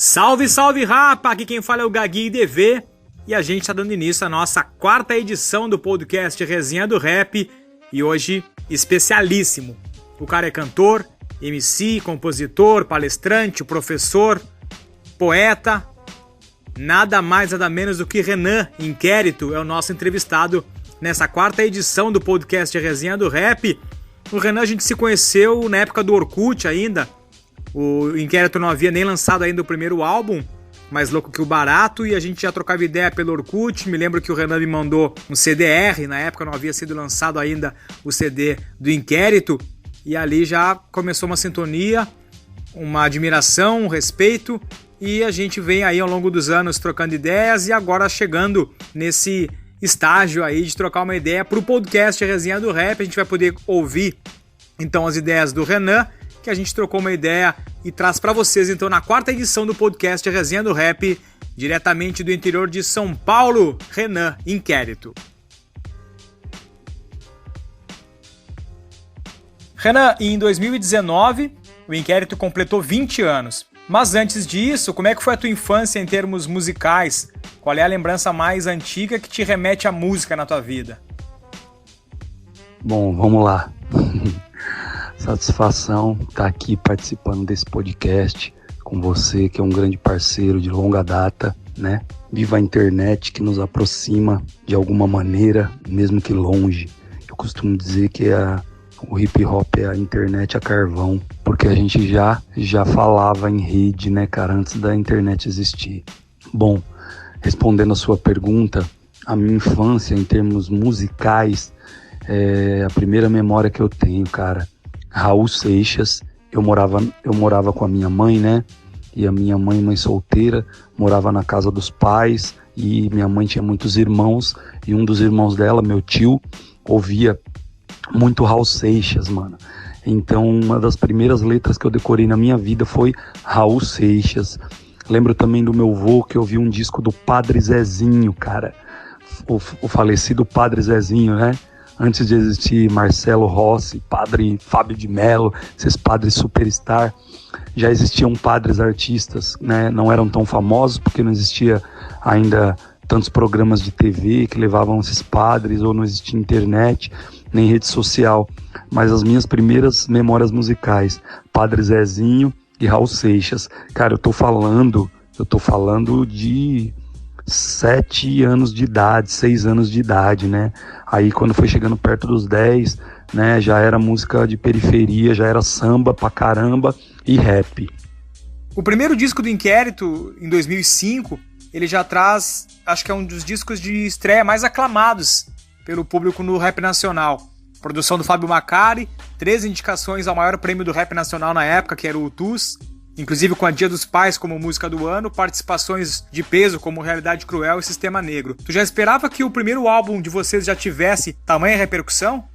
Salve, salve, rapa! Aqui quem fala é o Gagui DV e a gente está dando início à nossa quarta edição do podcast Resenha do Rap e hoje especialíssimo. O cara é cantor, MC, compositor, palestrante, professor, poeta, nada mais nada menos do que Renan Inquérito é o nosso entrevistado nessa quarta edição do podcast Resenha do Rap. O Renan a gente se conheceu na época do Orkut ainda. O Inquérito não havia nem lançado ainda o primeiro álbum, Mais Louco Que o Barato, e a gente já trocava ideia pelo Orkut. Me lembro que o Renan me mandou um CDR, na época não havia sido lançado ainda o CD do Inquérito, e ali já começou uma sintonia, uma admiração, um respeito, e a gente vem aí ao longo dos anos trocando ideias e agora chegando nesse estágio aí de trocar uma ideia para o podcast Resenha do Rap. A gente vai poder ouvir então as ideias do Renan, que a gente trocou uma ideia e traz para vocês então na quarta edição do podcast Resenha do Rap, diretamente do interior de São Paulo, Renan Inquérito. Renan, em 2019, o Inquérito completou 20 anos. Mas antes disso, como é que foi a tua infância em termos musicais? Qual é a lembrança mais antiga que te remete à música na tua vida? Bom, vamos lá. Satisfação estar aqui participando desse podcast com você, que é um grande parceiro de longa data, né? Viva a internet que nos aproxima de alguma maneira, mesmo que longe. Eu costumo dizer que o hip hop é a internet a carvão, porque a gente já falava em rede, né, cara, antes da internet existir. Bom, respondendo a sua pergunta, a minha infância em termos musicais, a primeira memória que eu tenho, cara, Raul Seixas. Eu morava com a minha mãe, né? E a minha mãe solteira, morava na casa dos pais, e minha mãe tinha muitos irmãos, e um dos irmãos dela, meu tio, ouvia muito Raul Seixas, mano. Então, uma das primeiras letras que eu decorei na minha vida foi Raul Seixas. Lembro também do meu avô, que eu vi um disco do Padre Zezinho, cara. O falecido Padre Zezinho, né? Antes de existir Marcelo Rossi, Padre Fábio de Mello, esses padres superstar, já existiam padres artistas, né? Não eram tão famosos porque não existia ainda tantos programas de TV que levavam esses padres, ou não existia internet, nem rede social. Mas as minhas primeiras memórias musicais, Padre Zezinho e Raul Seixas. Cara, eu tô falando de 7 anos de idade, 6 anos de idade, né? Aí quando foi chegando perto dos 10, né, já era música de periferia, já era samba pra caramba e rap. O primeiro disco do Inquérito, em 2005, ele já traz, acho que é um dos discos de estreia mais aclamados pelo público no rap nacional. Produção do Fábio Macari, 3 indicações ao maior prêmio do rap nacional na época, que era o TUS, inclusive com a Dia dos Pais como música do ano, participações de peso como Realidade Cruel e Sistema Negro. Tu já esperava que o primeiro álbum de vocês já tivesse tamanha repercussão?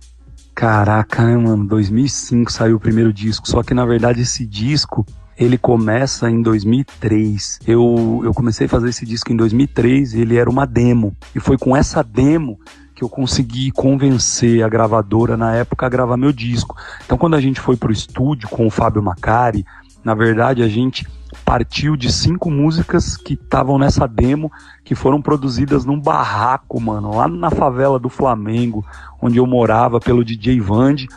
Caraca, né, mano? 2005 saiu o primeiro disco, só que na verdade esse disco, ele começa em 2003. Eu comecei a fazer esse disco em 2003 e ele era uma demo. E foi com essa demo que eu consegui convencer a gravadora na época a gravar meu disco. Então quando a gente foi pro estúdio com o Fábio Macari, na verdade, a gente partiu de 5 músicas que estavam nessa demo, que foram produzidas num barraco, mano, lá na favela do Flamengo, onde eu morava, pelo DJ Vande.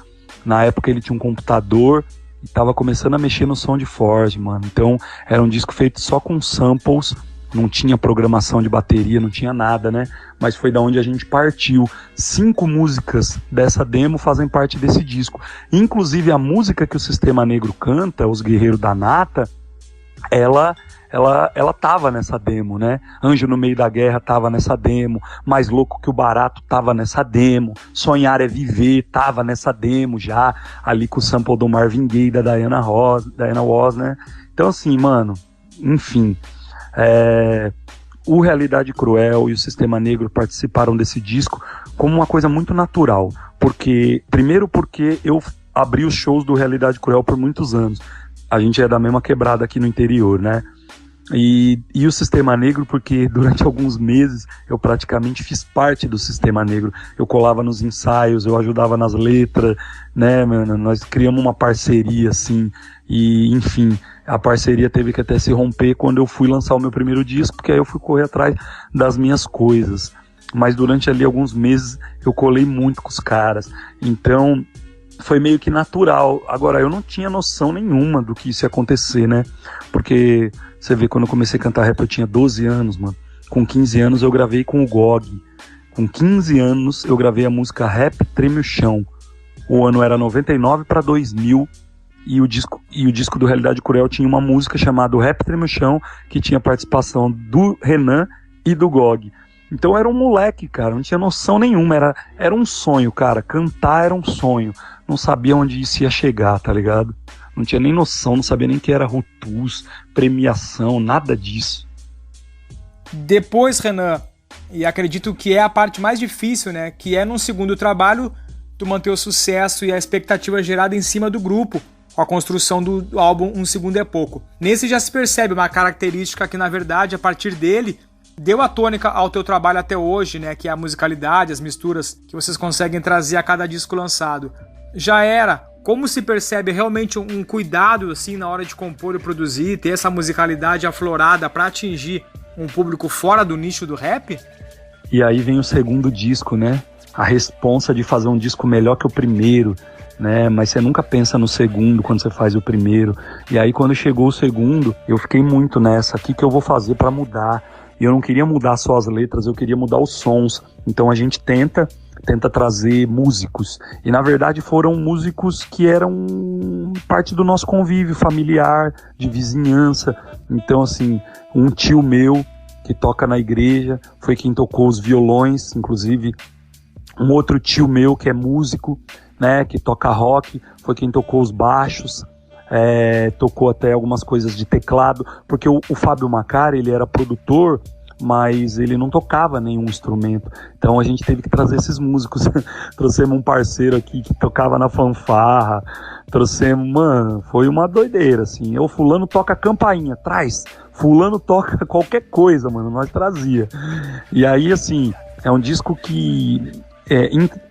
Na época ele tinha um computador e tava começando a mexer no SoundForge, mano. Então era um disco feito só com samples, não tinha programação de bateria, não tinha nada, né? Mas foi da onde a gente partiu. 5 músicas dessa demo fazem parte desse disco. Inclusive a música que o Sistema Negro canta, Os Guerreiros da Nata, ela tava nessa demo, né? Anjo no Meio da Guerra tava nessa demo, Mais Louco Que o Barato tava nessa demo, Sonhar é Viver tava nessa demo já, ali com o sample do Marvin Gaye e da Diana Ross, né? Então assim, mano, enfim... O Realidade Cruel e o Sistema Negro participaram desse disco como uma coisa muito natural, porque eu abri os shows do Realidade Cruel por muitos anos, a gente é da mesma quebrada aqui no interior, né? E o Sistema Negro, porque durante alguns meses eu praticamente fiz parte do Sistema Negro. Eu colava nos ensaios, eu ajudava nas letras, né, mano? Nós criamos uma parceria, assim, e enfim, A parceria teve que até se romper quando eu fui lançar o meu primeiro disco, porque aí eu fui correr atrás das minhas coisas. Mas durante ali alguns meses eu colei muito com os caras. Então foi meio que natural. Agora, eu não tinha noção nenhuma do que isso ia acontecer, né? Porque você vê, quando eu comecei a cantar rap eu tinha 12 anos, mano. Com 15 anos eu gravei com o Gog. Com 15 anos eu gravei a música Rap Treme o Chão. O ano era 99 para 2000 e o disco do Realidade Cruel tinha uma música chamada Rap Treme o Chão, que tinha participação do Renan e do Gog. Então eu era um moleque, cara, não tinha noção nenhuma, era um sonho, cara, cantar era um sonho. Não sabia onde isso ia chegar, tá ligado? Não tinha nem noção, não sabia nem que era Rutus, premiação, nada disso. Depois, Renan, e acredito que é a parte mais difícil, né? Que é num segundo trabalho tu manter o sucesso e a expectativa gerada em cima do grupo, com a construção do álbum Um Segundo é Pouco. Nesse já se percebe uma característica que, na verdade, a partir dele, deu a tônica ao teu trabalho até hoje, né? Que é a musicalidade, as misturas que vocês conseguem trazer a cada disco lançado. Já era, como se percebe realmente um cuidado assim na hora de compor e produzir, ter essa musicalidade aflorada para atingir um público fora do nicho do rap? E aí vem o segundo disco, né? A responsa de fazer um disco melhor que o primeiro, né? Mas você nunca pensa no segundo quando você faz o primeiro. E aí quando chegou o segundo, eu fiquei muito nessa, o que eu vou fazer para mudar? E eu não queria mudar só as letras, eu queria mudar os sons. Então a gente tenta trazer músicos. E na verdade foram músicos que eram parte do nosso convívio familiar, de vizinhança. Então assim, um tio meu que toca na igreja foi quem tocou os violões, inclusive um outro tio meu que é músico, né, que toca rock, foi quem tocou os baixos. Tocou até algumas coisas de teclado, porque o Fábio Macari, ele era produtor, mas ele não tocava nenhum instrumento, então a gente teve que trazer esses músicos. Trouxemos um parceiro aqui que tocava na fanfarra, mano, foi uma doideira, assim. O fulano toca campainha, traz, fulano toca qualquer coisa, mano, nós trazia. E aí, assim, é um disco que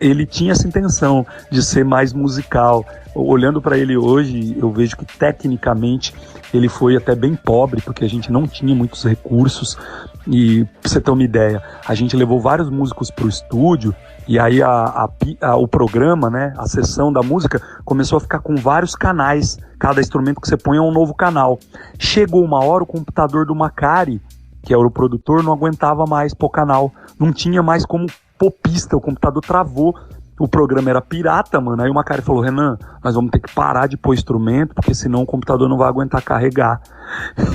ele tinha essa intenção de ser mais musical. Olhando para ele hoje, eu vejo que tecnicamente ele foi até bem pobre, porque a gente não tinha muitos recursos. E pra você ter uma ideia, a gente levou vários músicos pro estúdio, e aí o programa, né, a sessão da música começou a ficar com vários canais. Cada instrumento que você põe é um novo canal. Chegou uma hora, o computador do Macari, que era o produtor, não aguentava mais pôr canal. Não tinha mais como pôr pista, o computador travou. O programa era pirata, mano. Aí o Macari falou: Renan, nós vamos ter que parar de pôr instrumento, porque senão o computador não vai aguentar carregar.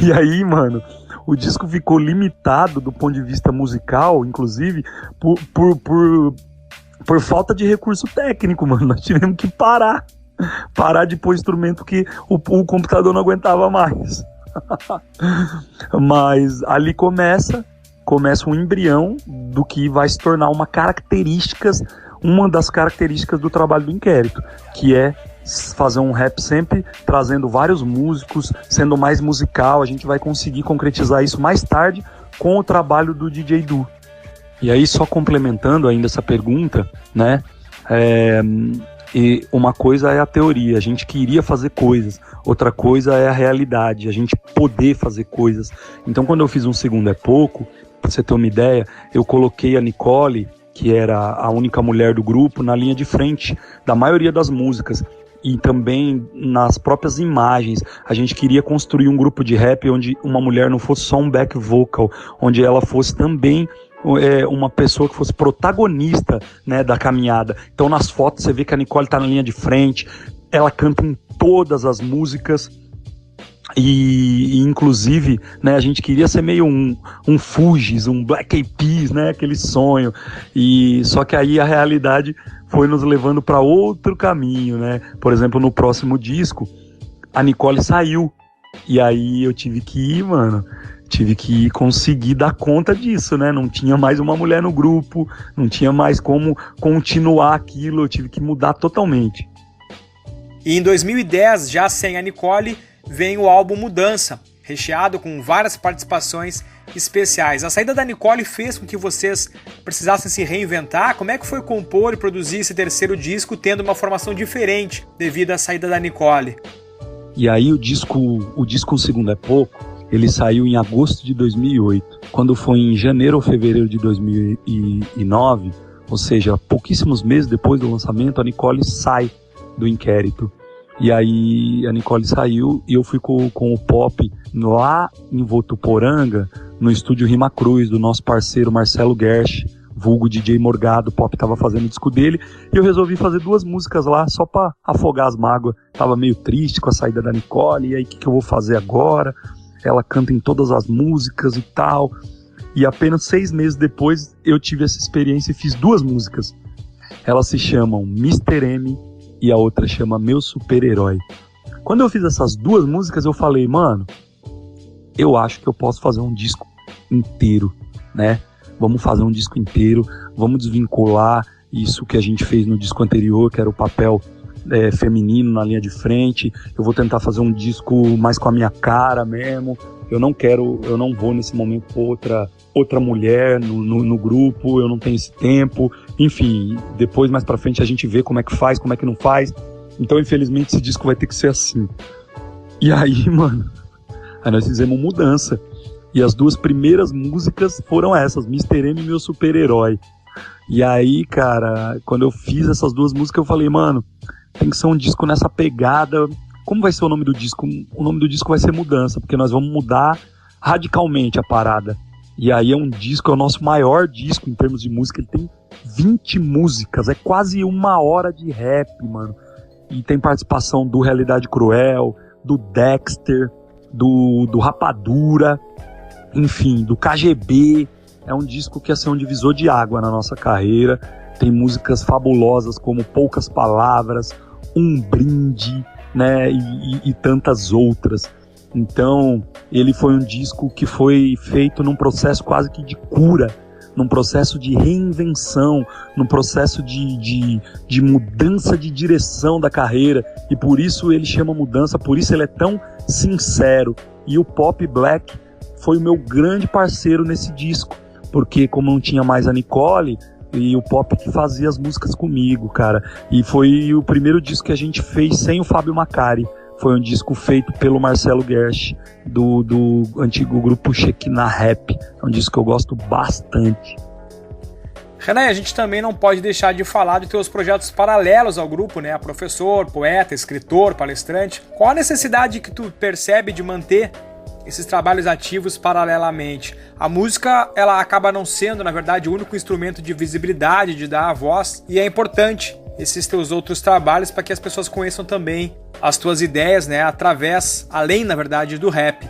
E aí, mano, o disco ficou limitado do ponto de vista musical, inclusive, por falta de recurso técnico, mano. Nós tivemos que parar de pôr instrumento que o computador não aguentava mais. Mas ali começa um embrião do que vai se tornar uma das características do trabalho do Inquérito, que é fazer um rap sempre trazendo vários músicos, sendo mais musical. A gente vai conseguir concretizar isso mais tarde com o trabalho do DJ Du. E aí, só complementando ainda essa pergunta, né? E uma coisa é a teoria, a gente queria fazer coisas, outra coisa é a realidade, a gente poder fazer coisas. Então, quando eu fiz Um Segundo é Pouco, pra você ter uma ideia, eu coloquei a Nicole, que era a única mulher do grupo, na linha de frente da maioria das músicas. E também nas próprias imagens. A gente queria construir um grupo de rap onde uma mulher não fosse só um back vocal, onde ela fosse também uma pessoa que fosse protagonista, né, da caminhada. Então nas fotos você vê que a Nicole tá na linha de frente, ela canta em todas as músicas. E inclusive, né, a gente queria ser meio um Fugees, um Black Eyed Peas, né, aquele sonho. E só que aí a realidade foi nos levando para outro caminho, né? Por exemplo, no próximo disco, a Nicole saiu. E aí eu tive que conseguir dar conta disso, né? Não tinha mais uma mulher no grupo, não tinha mais como continuar aquilo, eu tive que mudar totalmente. E em 2010, já sem a Nicole, vem o álbum Mudança, recheado com várias participações especiais. A saída da Nicole fez com que vocês precisassem se reinventar? Como é que foi compor e produzir esse terceiro disco tendo uma formação diferente devido à saída da Nicole? E aí o disco Um Segundo é Pouco, ele saiu em agosto de 2008. Quando foi em janeiro ou fevereiro de 2009, ou seja, pouquíssimos meses depois do lançamento, a Nicole sai do inquérito. E aí a Nicole saiu e eu fui com o Pop lá em Votuporanga, no estúdio Rima Cruz, do nosso parceiro Marcelo Gersh, vulgo DJ Morgado. O Pop tava fazendo o disco dele e eu resolvi fazer 2 músicas lá só pra afogar as mágoas. Tava meio triste com a saída da Nicole, e aí o que eu vou fazer agora? Ela canta em todas as músicas e tal. E apenas 6 meses depois eu tive essa experiência e fiz 2 músicas. Elas se chamam Mr. M e a outra chama Meu Super-Herói. Quando eu fiz essas 2 músicas, eu falei, mano, eu acho que eu posso fazer um disco inteiro, né? Vamos fazer um disco inteiro, vamos desvincular isso que a gente fez no disco anterior, que era o papel feminino na linha de frente. Eu vou tentar fazer um disco mais com a minha cara mesmo. Eu não vou nesse momento pôr outra mulher no grupo, eu não tenho esse tempo. Enfim, depois mais pra frente a gente vê como é que faz, como é que não faz. Então, infelizmente, esse disco vai ter que ser assim. E aí, mano, aí nós fizemos mudança. E as 2 primeiras músicas foram essas, Mr. M e Meu Super-Herói. E aí, cara, quando eu fiz essas 2 músicas, eu falei, mano, tem que ser um disco nessa pegada. Como vai ser o nome do disco? O nome do disco vai ser Mudança, porque nós vamos mudar radicalmente a parada. E aí é um disco, é o nosso maior disco em termos de música. Ele tem 20 músicas, é quase 1 hora de rap, mano. E tem participação do Realidade Cruel, do Dexter, do Rapadura, enfim, do KGB. É um disco que ia ser um divisor de água na nossa carreira. Tem músicas fabulosas como Poucas Palavras, Um Brinde, né, e tantas outras. Então, ele foi um disco que foi feito num processo quase que de cura, num processo de reinvenção, num processo de mudança de direção da carreira, e por isso ele chama Mudança, por isso ele é tão sincero. E o Pop Black foi o meu grande parceiro nesse disco, porque como não tinha mais a Nicole, e o Pop que fazia as músicas comigo, cara. E foi o primeiro disco que a gente fez sem o Fábio Macari. Foi um disco feito pelo Marcelo Gersh, do antigo grupo Shekinah Rap. É um disco que eu gosto bastante. Renan, a gente também não pode deixar de falar de teus projetos paralelos ao grupo, né? Professor, poeta, escritor, palestrante. Qual a necessidade que tu percebe de manter esses trabalhos ativos paralelamente? A música, ela acaba não sendo, na verdade, o único instrumento de visibilidade, de dar a voz, e é importante esses teus outros trabalhos para que as pessoas conheçam também as tuas ideias, né, além, na verdade, do rap.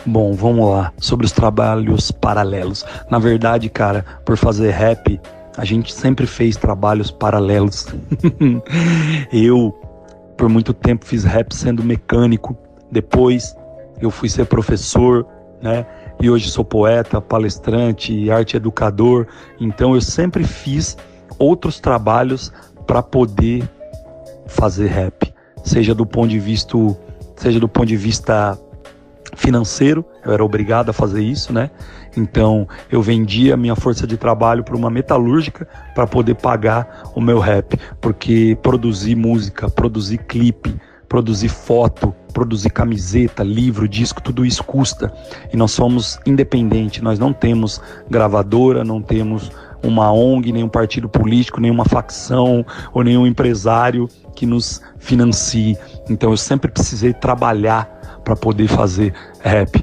Bom, vamos lá, sobre os trabalhos paralelos. Na verdade, cara, por fazer rap, a gente sempre fez trabalhos paralelos. Eu, por muito tempo, fiz rap sendo mecânico, depois eu fui ser professor, né? E hoje sou poeta, palestrante, arte educador. Então eu sempre fiz outros trabalhos para poder fazer rap, seja do ponto de vista financeiro. Eu era obrigado a fazer isso, né? Então eu vendia minha força de trabalho para uma metalúrgica para poder pagar o meu rap, porque produzir música, produzir clipe, produzir foto, produzir camiseta, livro, disco, tudo isso custa. E nós somos independentes, nós não temos gravadora, não temos uma ONG, nenhum partido político, nenhuma facção ou nenhum empresário que nos financie. Então eu sempre precisei trabalhar para poder fazer rap.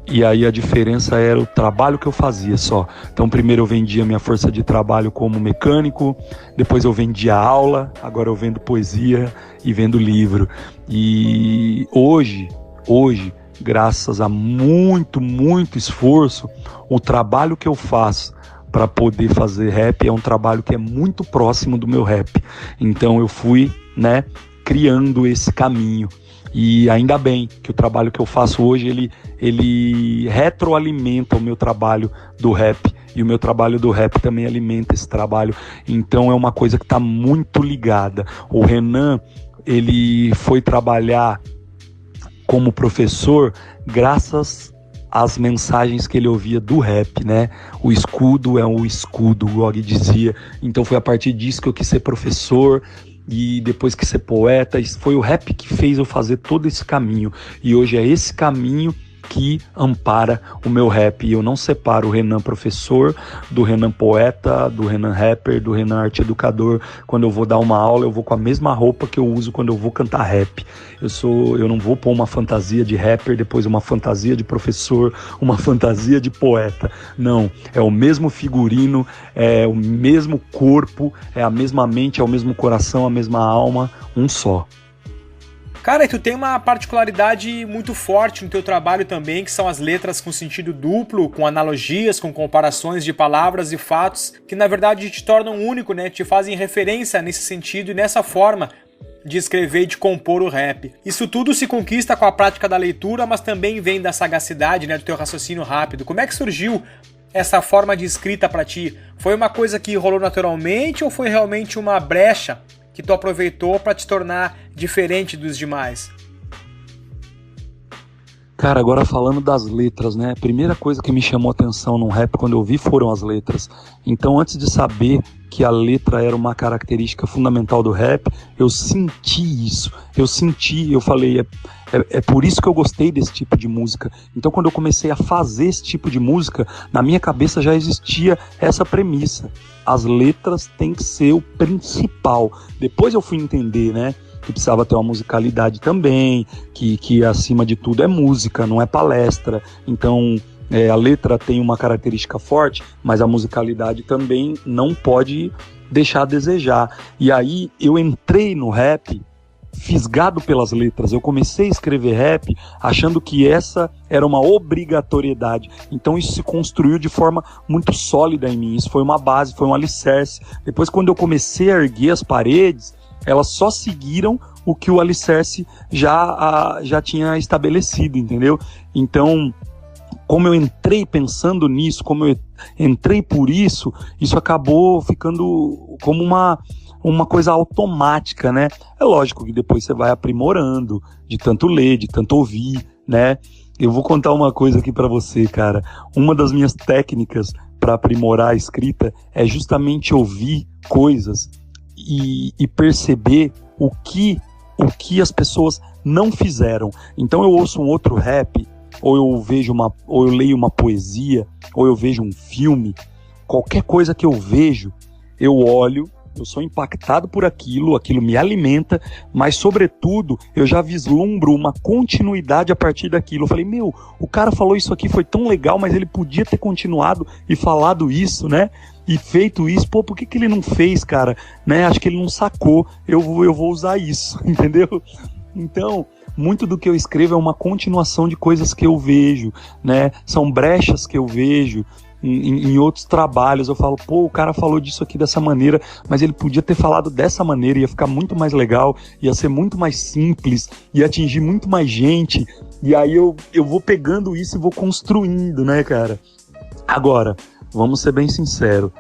E aí a diferença era o trabalho que eu fazia só. Então primeiro eu vendia minha força de trabalho como mecânico, depois eu vendia aula, agora eu vendo poesia e vendo livro. E hoje, graças a muito esforço, o trabalho que eu faço para poder fazer rap é um trabalho que é muito próximo do meu rap. Então eu fui, né, criando esse caminho. E ainda bem que o trabalho que eu faço hoje, ele retroalimenta o meu trabalho do rap. E o meu trabalho do rap também alimenta esse trabalho. Então é uma coisa que está muito ligada. O Renan, ele foi trabalhar como professor graças às mensagens que ele ouvia do rap, né? O escudo é o escudo, o Og dizia. Então foi a partir disso que eu quis ser professor. e depois que ser poeta, foi o rap que fez eu fazer todo esse caminho, e hoje é esse caminho que ampara o meu rap. E eu não separo o Renan professor do Renan poeta, do Renan rapper, do Renan arte educador. Quando eu vou dar uma aula, eu vou com a mesma roupa que eu uso quando eu vou cantar rap. Eu não vou pôr uma fantasia de rapper, depois uma fantasia de professor, uma fantasia de poeta. Não, é o mesmo figurino, é o mesmo corpo, é a mesma mente, é o mesmo coração, a mesma alma, um só. Cara, e tu tem uma particularidade muito forte no teu trabalho também, que são as letras com sentido duplo, com analogias, com comparações de palavras e fatos, que na verdade te tornam único, né? Te fazem referência nesse sentido e nessa forma de escrever e de compor o rap. Isso tudo se conquista com a prática da leitura, mas também vem da sagacidade, né? Do teu raciocínio rápido. Como é que surgiu essa forma de escrita pra ti? Foi uma coisa que rolou naturalmente ou foi realmente uma brecha que tu aproveitou para te tornar diferente dos demais? Cara, agora falando das letras, né? A primeira coisa que me chamou atenção no rap quando eu vi foram as letras. Então, antes de saber que a letra era uma característica fundamental do rap, eu senti isso. Eu falei, é por isso que eu gostei desse tipo de música. Então, quando eu comecei a fazer esse tipo de música, na minha cabeça já existia essa premissa. As letras têm que ser o principal. Depois eu fui entender, né, que precisava ter uma musicalidade também, que acima de tudo é música, não é palestra. Então, a letra tem uma característica forte, mas a musicalidade também não pode deixar a desejar. E aí eu entrei no rap fisgado pelas letras. Eu comecei a escrever rap achando que essa era uma obrigatoriedade. Então isso se construiu de forma muito sólida em mim. Isso foi uma base, foi um alicerce. Depois, quando eu comecei a erguer as paredes, elas só seguiram o que o alicerce já tinha estabelecido, entendeu? Então, como eu entrei pensando nisso, como eu entrei por isso, isso acabou ficando como uma coisa automática, né? É lógico que depois você vai aprimorando, de tanto ler, de tanto ouvir, né? Eu vou contar uma coisa aqui pra você, cara. Uma das minhas técnicas para aprimorar a escrita é justamente ouvir coisas e perceber o que as pessoas não fizeram. Então eu ouço um outro rap, ou eu leio uma poesia, ou eu vejo um filme, qualquer coisa que eu vejo, eu olho, eu sou impactado por aquilo me alimenta, mas sobretudo eu já vislumbro uma continuidade a partir daquilo. Eu falei, o cara falou isso aqui, foi tão legal, mas ele podia ter continuado e falado isso, né? E feito isso, por que ele não fez, cara? Né? Acho que ele não sacou, eu vou usar isso, entendeu? Então, muito do que eu escrevo é uma continuação de coisas que eu vejo, né? São brechas que eu vejo em outros trabalhos. Eu falo, o cara falou disso aqui dessa maneira, mas ele podia ter falado dessa maneira, ia ficar muito mais legal, ia ser muito mais simples, ia atingir muito mais gente. E aí eu vou pegando isso e vou construindo, né, cara? Agora, vamos ser bem sinceros,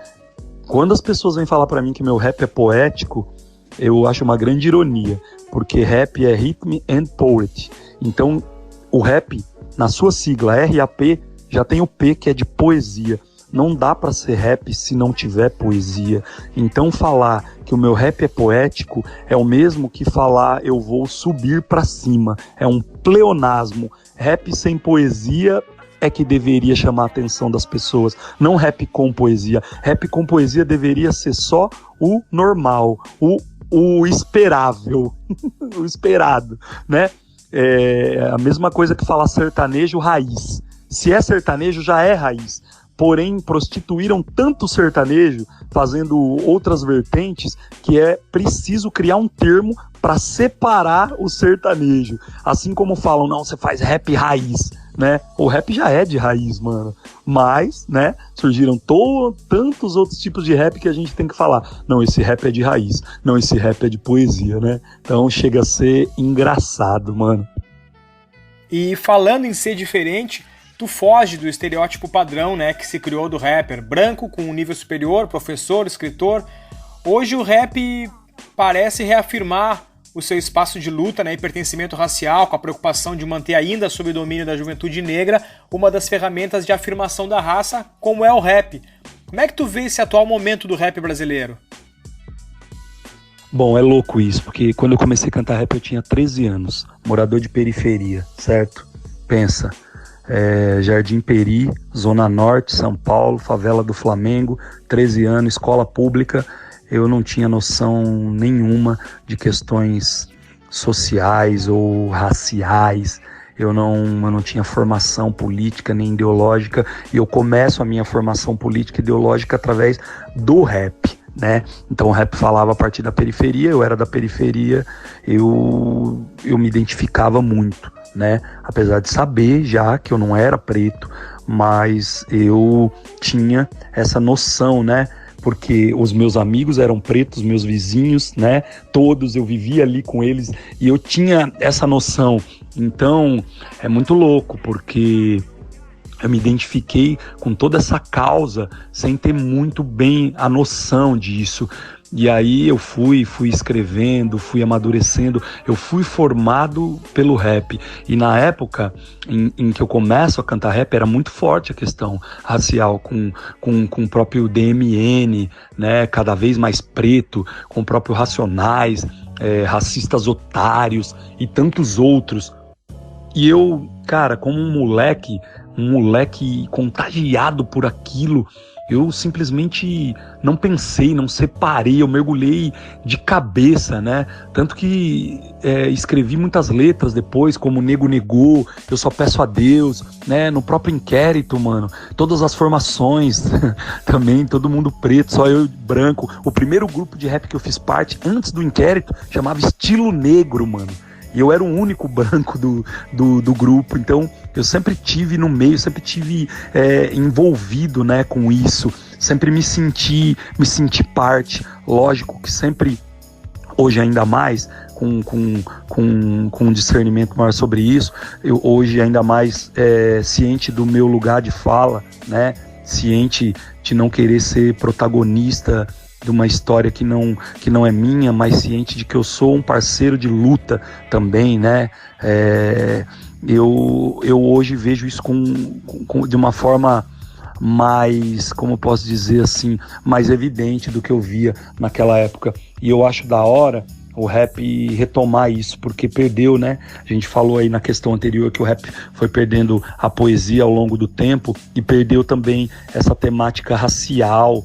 quando as pessoas vêm falar pra mim que meu rap é poético, eu acho uma grande ironia, porque rap é Rhythm and Poetry. Então, o rap, na sua sigla RAP, já tem o P, que é de poesia. Não dá pra ser rap se não tiver poesia. Então falar que o meu rap é poético é o mesmo que falar eu vou subir pra cima. É um pleonasmo. Rap sem poesia é que deveria chamar a atenção das pessoas, não rap com poesia. Rap com poesia deveria ser só o normal, o esperável, o esperado, né? É a mesma coisa que falar sertanejo raiz. Se é sertanejo, já é raiz. Porém, prostituíram tanto o sertanejo, fazendo outras vertentes, que é preciso criar um termo para separar o sertanejo. Assim como falam, não, você faz rap raiz, né? O rap já é de raiz, mano. Mas, né, surgiram tantos outros tipos de rap que a gente tem que falar. Não, esse rap é de raiz. Não, esse rap é de poesia, né? Então chega a ser engraçado, mano. E falando em ser diferente, tu foge do estereótipo padrão, né, que se criou do rapper branco com um nível superior, professor, escritor. Hoje o rap parece reafirmar o seu espaço de luta, né, e pertencimento racial, com a preocupação de manter ainda sob o domínio da juventude negra uma das ferramentas de afirmação da raça, como é o rap. Como é que tu vê esse atual momento do rap brasileiro? Bom, é louco isso, porque quando eu comecei a cantar rap eu tinha 13 anos, morador de periferia, certo? Pensa, Jardim Peri, Zona Norte, São Paulo, favela do Flamengo, 13 anos, escola pública, eu não tinha noção nenhuma de questões sociais ou raciais, eu não tinha formação política nem ideológica, e eu começo a minha formação política e ideológica através do rap, né? Então o rap falava a partir da periferia, eu era da periferia, eu me identificava muito, né? Apesar de saber já que eu não era preto, mas eu tinha essa noção, né? Porque os meus amigos eram pretos, meus vizinhos, né? Todos, eu vivia ali com eles e eu tinha essa noção. Então, é muito louco, porque eu me identifiquei com toda essa causa sem ter muito bem a noção disso. E aí eu fui escrevendo, fui amadurecendo, eu fui formado pelo rap. E na época em que eu começo a cantar rap, era muito forte a questão racial, com o próprio DMN, né, cada vez mais preto, com o próprio Racionais, Racistas Otários e tantos outros. E eu, cara, como um moleque contagiado por aquilo, eu simplesmente não pensei, não separei, eu mergulhei de cabeça, né? Tanto que escrevi muitas letras depois, como Nego Negou, Eu Só Peço a Deus, né? No próprio Inquérito, mano, todas as formações também, todo mundo preto, só eu branco. O primeiro grupo de rap que eu fiz parte, antes do Inquérito, chamava Estilo Negro, mano. E eu era o único branco do grupo, então eu sempre tive no meio, sempre tive envolvido, né, com isso, sempre me senti parte. Lógico que sempre, hoje ainda mais, com um discernimento maior sobre isso, eu hoje ainda mais ciente do meu lugar de fala, né, ciente de não querer ser protagonista de uma história que não é minha, mas ciente de que eu sou um parceiro de luta também, né? Eu hoje vejo isso de uma forma mais, como eu posso dizer assim, mais evidente do que eu via naquela época. E eu acho da hora o rap retomar isso, porque perdeu, né? A gente falou aí na questão anterior que o rap foi perdendo a poesia ao longo do tempo e perdeu também essa temática racial,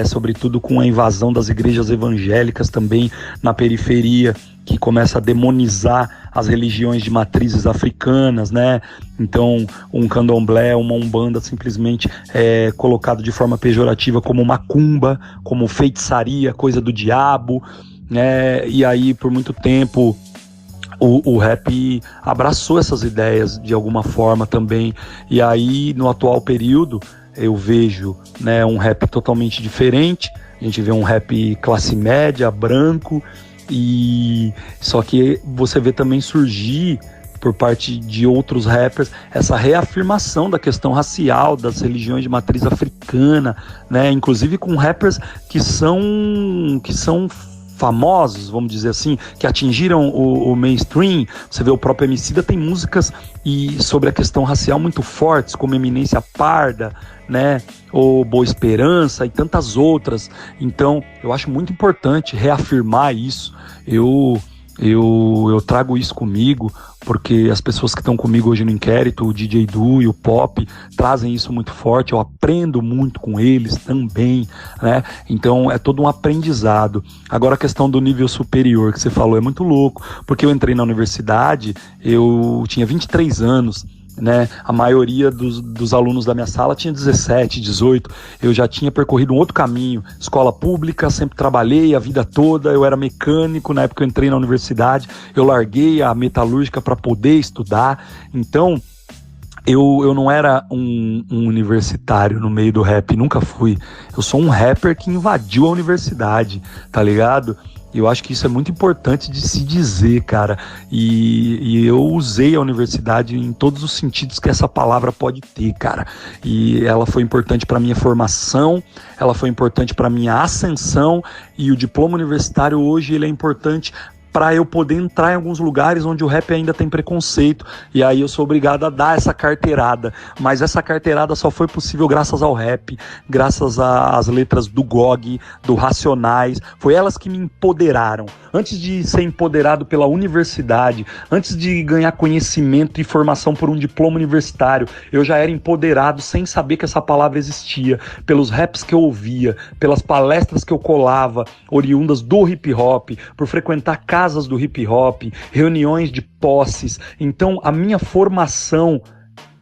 sobretudo com a invasão das igrejas evangélicas também na periferia, que começa a demonizar as religiões de matrizes africanas, né? Então, um candomblé, uma umbanda simplesmente é colocado de forma pejorativa como macumba, como feitiçaria, coisa do diabo, né? E aí, por muito tempo, o rap abraçou essas ideias de alguma forma também. E aí, no atual período, eu vejo, né, um rap totalmente diferente. A gente vê um rap classe média, branco, e só que você vê também surgir por parte de outros rappers essa reafirmação da questão racial, das religiões de matriz africana, né, inclusive com rappers que são famosos, vamos dizer assim, que atingiram o mainstream. Você vê o próprio Emicida tem músicas sobre a questão racial muito fortes, como Eminência Parda, né, ou Boa Esperança e tantas outras. Então, eu acho muito importante reafirmar isso. Eu trago isso comigo, porque as pessoas que estão comigo hoje no Inquérito, o DJ Du e o Pop, trazem isso muito forte. Eu aprendo muito com eles também, né? Então é todo um aprendizado. Agora a questão do nível superior que você falou é muito louco, porque eu entrei na universidade, eu tinha 23 anos, né? A maioria dos alunos da minha sala tinha 17, 18. Eu já tinha percorrido um outro caminho, escola pública, sempre trabalhei a vida toda. Eu era mecânico, na época que eu entrei na universidade eu larguei a metalúrgica para poder estudar. Então eu não era um universitário no meio do rap, nunca fui. Eu sou um rapper que invadiu a universidade, tá ligado? E eu acho que isso é muito importante de se dizer, cara. E eu usei a universidade em todos os sentidos que essa palavra pode ter, cara. E ela foi importante para minha formação, ela foi importante para minha ascensão. E o diploma universitário hoje ele é importante para eu poder entrar em alguns lugares onde o rap ainda tem preconceito, e aí eu sou obrigado a dar essa carteirada, mas essa carteirada só foi possível graças ao rap, graças às letras do GOG, do Racionais, foi elas que me empoderaram. Antes de ser empoderado pela universidade, antes de ganhar conhecimento e formação por um diploma universitário, eu já era empoderado sem saber que essa palavra existia, pelos raps que eu ouvia, pelas palestras que eu colava, oriundas do hip hop, por frequentar casas do hip hop, reuniões de posses. Então a minha formação,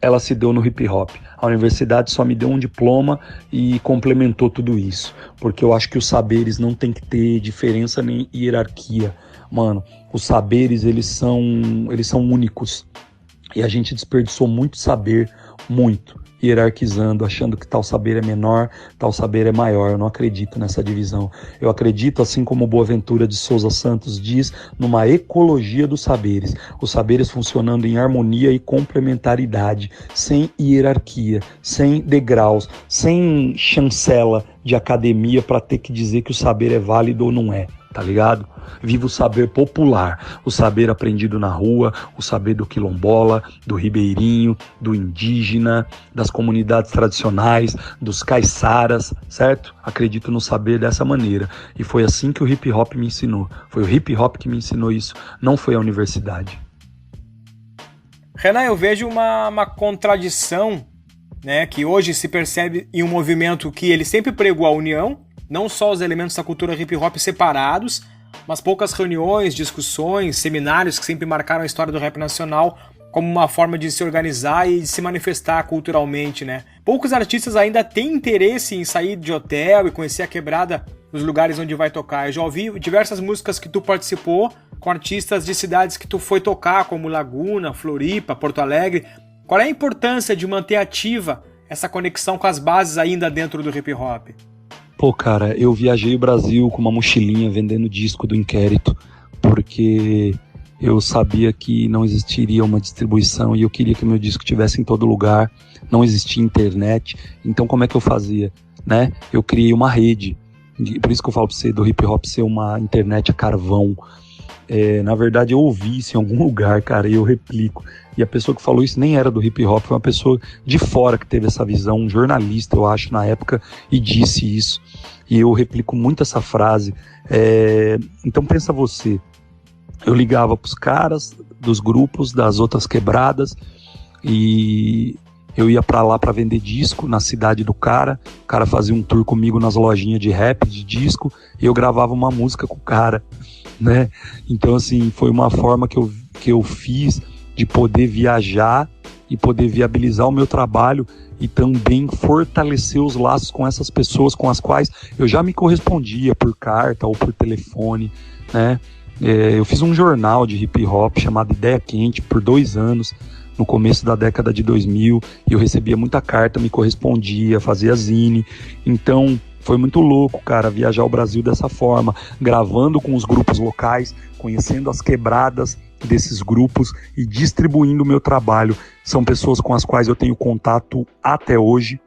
ela se deu no hip hop. A universidade só me deu um diploma e complementou tudo isso, porque eu acho que os saberes não tem que ter diferença nem hierarquia. Mano, os saberes, eles são únicos, e a gente desperdiçou muito saber, muito, hierarquizando, achando que tal saber é menor, tal saber é maior. Eu não acredito nessa divisão. Eu acredito, assim como Boaventura de Souza Santos diz, numa ecologia dos saberes. Os saberes funcionando em harmonia e complementaridade, sem hierarquia, sem degraus, sem chancela de academia para ter que dizer que o saber é válido ou não é. Tá ligado? Viva o saber popular, o saber aprendido na rua, o saber do quilombola, do ribeirinho, do indígena, das comunidades tradicionais, dos caiçaras, certo? Acredito no saber dessa maneira. E foi assim que o hip hop me ensinou. Foi o hip hop que me ensinou isso, não foi a universidade. Renan, eu vejo uma contradição, né, que hoje se percebe em um movimento que ele sempre pregou a união, não só os elementos da cultura hip hop separados, mas poucas reuniões, discussões, seminários que sempre marcaram a história do rap nacional como uma forma de se organizar e de se manifestar culturalmente, né? Poucos artistas ainda têm interesse em sair de hotel e conhecer a quebrada nos lugares onde vai tocar. Eu já ouvi diversas músicas que tu participou com artistas de cidades que tu foi tocar, como Laguna, Floripa, Porto Alegre. Qual é a importância de manter ativa essa conexão com as bases ainda dentro do hip hop? Pô, cara, eu viajei o Brasil com uma mochilinha vendendo disco do Inquérito, porque eu sabia que não existiria uma distribuição e eu queria que meu disco estivesse em todo lugar, não existia internet, então como é que eu fazia, né? Eu criei uma rede, por isso que eu falo pra você do hip hop ser uma internet a carvão. Na verdade eu ouvi isso em algum lugar, cara, e eu replico. E a pessoa que falou isso nem era do hip hop, foi uma pessoa de fora que teve essa visão, um jornalista, eu acho, na época, e disse isso. E eu replico muito essa frase. Então pensa você, eu ligava pros caras dos grupos, das outras quebradas, e eu ia pra lá pra vender disco na cidade do cara, o cara fazia um tour comigo nas lojinhas de rap, de disco, e eu gravava uma música com o cara, né? Então assim, foi uma forma que eu fiz de poder viajar e poder viabilizar o meu trabalho e também fortalecer os laços com essas pessoas com as quais eu já me correspondia por carta ou por telefone, né? Eu fiz um jornal de hip hop chamado Ideia Quente por 2 anos, no começo da década de 2000, e eu recebia muita carta, me correspondia, fazia zine. Então foi muito louco, cara, viajar o Brasil dessa forma, gravando com os grupos locais, conhecendo as quebradas desses grupos e distribuindo o meu trabalho. São pessoas com as quais eu tenho contato até hoje,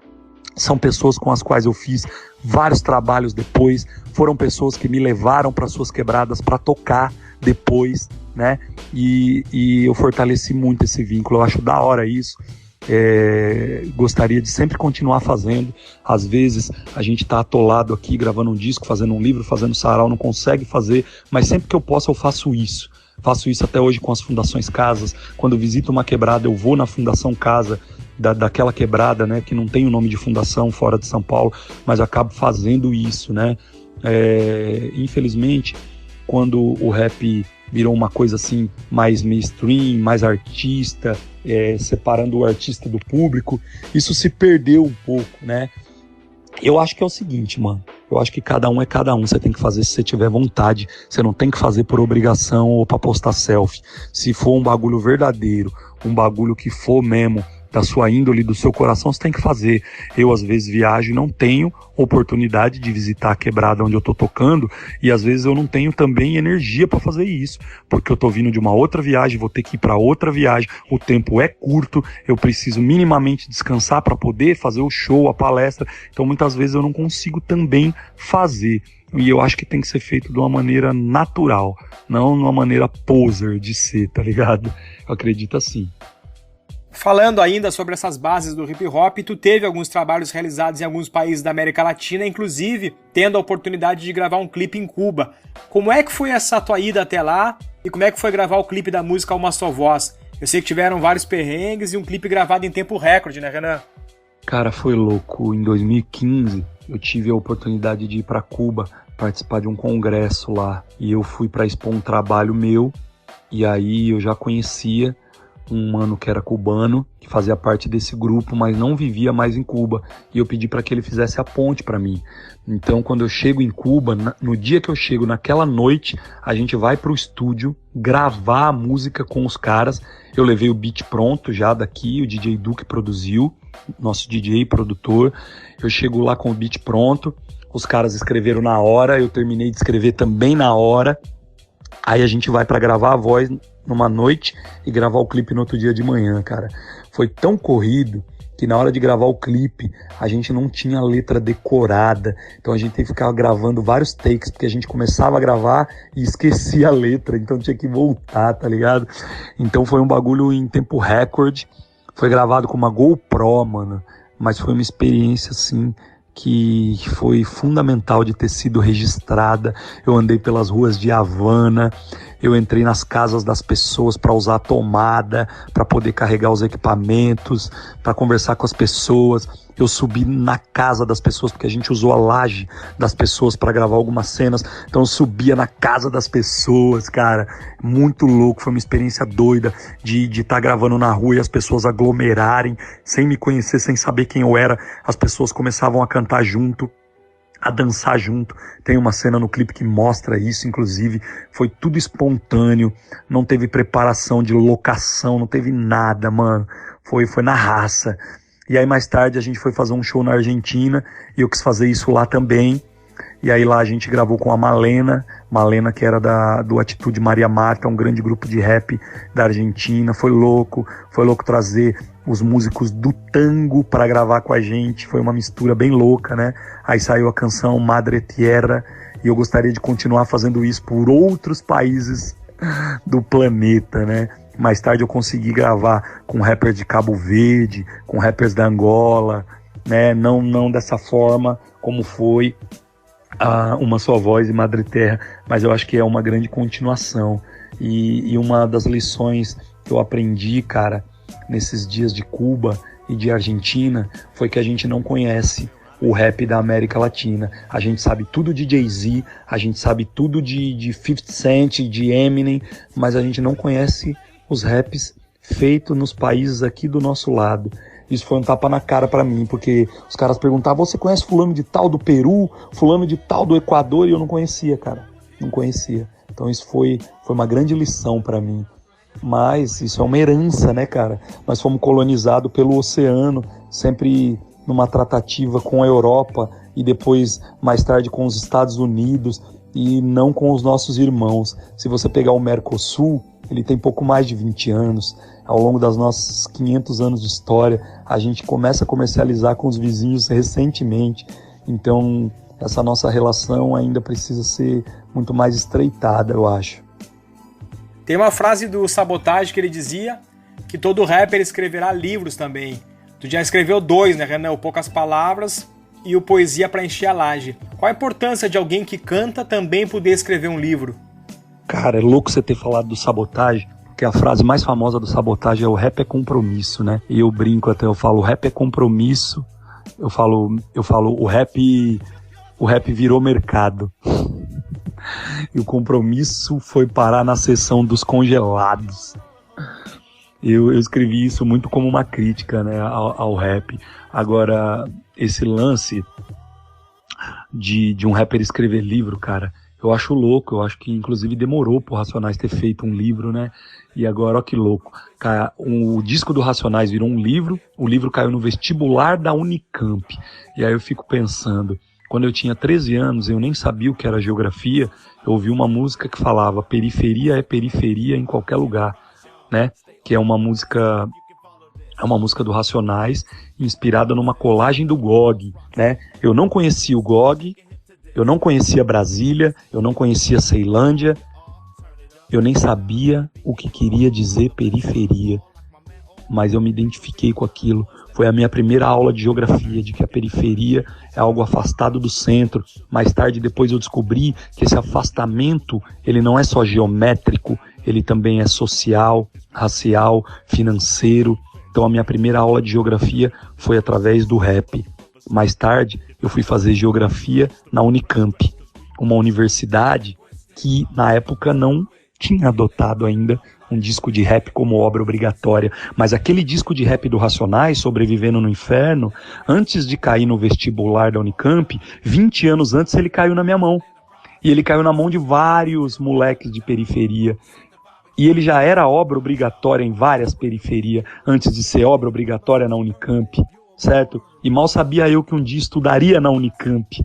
são pessoas com as quais eu fiz vários trabalhos depois, foram pessoas que me levaram para suas quebradas para tocar depois, né? E eu fortaleci muito esse vínculo, eu acho da hora isso. Gostaria de sempre continuar fazendo. Às vezes a gente tá atolado aqui gravando um disco, fazendo um livro, fazendo sarau, não consegue fazer, mas sempre que eu posso eu faço isso. Faço isso até hoje com as Fundações Casas. Quando eu visito uma quebrada, eu vou na Fundação Casa daquela quebrada, né, que não tem o nome de fundação fora de São Paulo, mas eu acabo fazendo isso, né? Infelizmente, quando o rap virou uma coisa assim mais mainstream, mais artista, separando o artista do público, isso se perdeu um pouco, né? Eu acho que é o seguinte, mano, eu acho que cada um é cada um, você tem que fazer se você tiver vontade, você não tem que fazer por obrigação ou pra postar selfie. Se for um bagulho verdadeiro, um bagulho que for mesmo da sua índole, do seu coração, você tem que fazer. Eu às vezes viajo e não tenho oportunidade de visitar a quebrada onde eu tô tocando, e às vezes eu não tenho também energia para fazer isso, porque eu tô vindo de uma outra viagem, vou ter que ir para outra viagem, o tempo é curto, eu preciso minimamente descansar para poder fazer o show, a palestra, então muitas vezes eu não consigo também fazer. E eu acho que tem que ser feito de uma maneira natural, não de uma maneira poser de ser, tá ligado? Eu acredito assim. Falando ainda sobre essas bases do hip hop, tu teve alguns trabalhos realizados em alguns países da América Latina, inclusive tendo a oportunidade de gravar um clipe em Cuba. Como é que foi essa tua ida até lá e como é que foi gravar o clipe da música Uma Só Voz? Eu sei que tiveram vários perrengues e um clipe gravado em tempo recorde, né, Renan? Cara, foi louco. Em 2015 eu tive a oportunidade de ir para Cuba participar de um congresso lá e eu fui para expor um trabalho meu e aí eu já conhecia um mano que era cubano, que fazia parte desse grupo, mas não vivia mais em Cuba. E eu pedi para que ele fizesse a ponte para mim. Então, quando eu chego em Cuba, no dia que eu chego, naquela noite, a gente vai pro estúdio gravar a música com os caras. Eu levei o beat pronto já daqui, o DJ Duque produziu, nosso DJ e produtor. Eu chego lá com o beat pronto, os caras escreveram na hora, eu terminei de escrever também na hora. Aí a gente vai pra gravar a voz numa noite e gravar o clipe no outro dia de manhã, cara. Foi tão corrido que na hora de gravar o clipe a gente não tinha a letra decorada. Então a gente teve que ficar gravando vários takes, porque a gente começava a gravar e esquecia a letra, então tinha que voltar, tá ligado? Então foi um bagulho em tempo recorde. Foi gravado com uma GoPro, mano. Mas foi uma experiência, assim, que foi fundamental de ter sido registrada. Eu andei pelas ruas de Havana, eu entrei nas casas das pessoas para usar a tomada, para poder carregar os equipamentos, para conversar com as pessoas. Eu subi na casa das pessoas, porque a gente usou a laje das pessoas para gravar algumas cenas, então eu subia na casa das pessoas, cara, muito louco, foi uma experiência doida de estar gravando na rua e as pessoas aglomerarem, sem me conhecer, sem saber quem eu era, as pessoas começavam a cantar junto, a dançar junto. Tem uma cena no clipe que mostra isso, inclusive, foi tudo espontâneo, não teve preparação de locação, não teve nada, mano, foi na raça. E aí mais tarde a gente foi fazer um show na Argentina e eu quis fazer isso lá também. E aí lá a gente gravou com a Malena que era do Atitude Maria Marta, um grande grupo de rap da Argentina. Foi louco trazer os músicos do tango para gravar com a gente. Foi uma mistura bem louca, né? Aí saiu a canção Madre Tierra e eu gostaria de continuar fazendo isso por outros países do planeta, né? Mais tarde eu consegui gravar com rappers de Cabo Verde, com rappers da Angola, né? Não dessa forma como foi Uma Só Voz e Madre Terra, mas eu acho que é uma grande continuação. E uma das lições que eu aprendi, cara, nesses dias de Cuba e de Argentina, foi que a gente não conhece o rap da América Latina. A gente sabe tudo de Jay-Z, a gente sabe tudo de 50 Cent, de Eminem, mas a gente não conhece os raps feitos nos países aqui do nosso lado. Isso foi um tapa na cara pra mim, porque os caras perguntavam, você conhece fulano de tal do Peru, fulano de tal do Equador? E eu não conhecia, cara, não conhecia. Então isso foi uma grande lição pra mim. Mas isso é uma herança, né, cara? Nós fomos colonizados pelo oceano, sempre numa tratativa com a Europa e depois, mais tarde, com os Estados Unidos e não com os nossos irmãos. Se você pegar o Mercosul, ele tem pouco mais de 20 anos. Ao longo das nossas 500 anos de história, a gente começa a comercializar com os vizinhos recentemente. Então, essa nossa relação ainda precisa ser muito mais estreitada, eu acho. Tem uma frase do Sabotagem que ele dizia que todo rapper escreverá livros também. Tu já escreveu 2, né, Renan? O Poucas Palavras e o Poesia pra Encher a Laje. Qual a importância de alguém que canta também poder escrever um livro? Cara, é louco você ter falado do Sabotagem, porque a frase mais famosa do Sabotagem é o rap é compromisso, né? E eu brinco até, eu falo, o rap é compromisso, eu falo, o rap virou mercado. E o compromisso foi parar na seção dos congelados. Eu escrevi isso muito como uma crítica, né, ao rap. Agora, esse lance de um rapper escrever livro, cara, eu acho louco. Eu acho que, inclusive, demorou pro Racionais ter feito um livro, né? E agora, ó que louco. Cara, o disco do Racionais virou um livro, o livro caiu no vestibular da Unicamp. E aí eu fico pensando, quando eu tinha 13 anos, eu nem sabia o que era geografia, eu ouvi uma música que falava periferia é periferia em qualquer lugar, né? Que é uma música do Racionais, inspirada numa colagem do GOG, né? Eu não conhecia o GOG, Eu não conhecia Brasília, eu não conhecia Ceilândia, eu nem sabia o que queria dizer periferia, mas eu me identifiquei com aquilo. Foi a minha primeira aula de geografia, de que a periferia é algo afastado do centro. Mais tarde, depois eu descobri que esse afastamento, ele não é só geométrico, ele também é social, racial, financeiro. Então a minha primeira aula de geografia foi através do rap. Mais tarde, eu fui fazer geografia na Unicamp, uma universidade que na época não tinha adotado ainda um disco de rap como obra obrigatória, mas aquele disco de rap do Racionais, Sobrevivendo no Inferno, antes de cair no vestibular da Unicamp, 20 anos antes ele caiu na minha mão. E ele caiu na mão de vários moleques de periferia. E ele já era obra obrigatória em várias periferias, antes de ser obra obrigatória na Unicamp, certo? E mal sabia eu que um dia estudaria na Unicamp,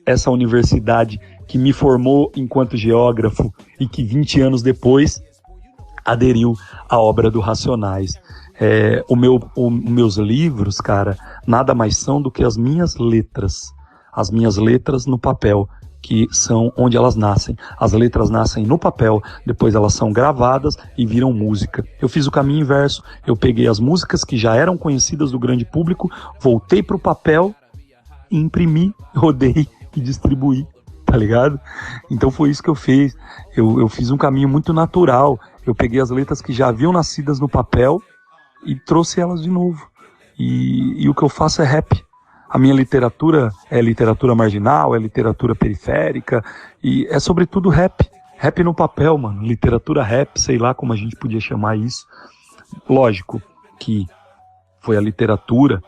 essa universidade que me formou enquanto geógrafo e que 20 anos depois aderiu à obra do Racionais. Meus livros, cara, nada mais são do que as minhas letras no papel, que são onde elas nascem. As letras nascem no papel, depois elas são gravadas e viram música. Eu fiz o caminho inverso, eu peguei as músicas que já eram conhecidas do grande público, voltei para o papel, imprimi, rodei e distribuí, tá ligado? Então foi isso que eu fiz. Eu fiz um caminho muito natural. Eu peguei as letras que já haviam nascidas no papel e trouxe elas de novo. E o que eu faço é rap. A minha literatura é literatura marginal, é literatura periférica, e é sobretudo rap. Rap no papel, mano. Literatura rap, sei lá como a gente podia chamar isso. Lógico que foi a literatura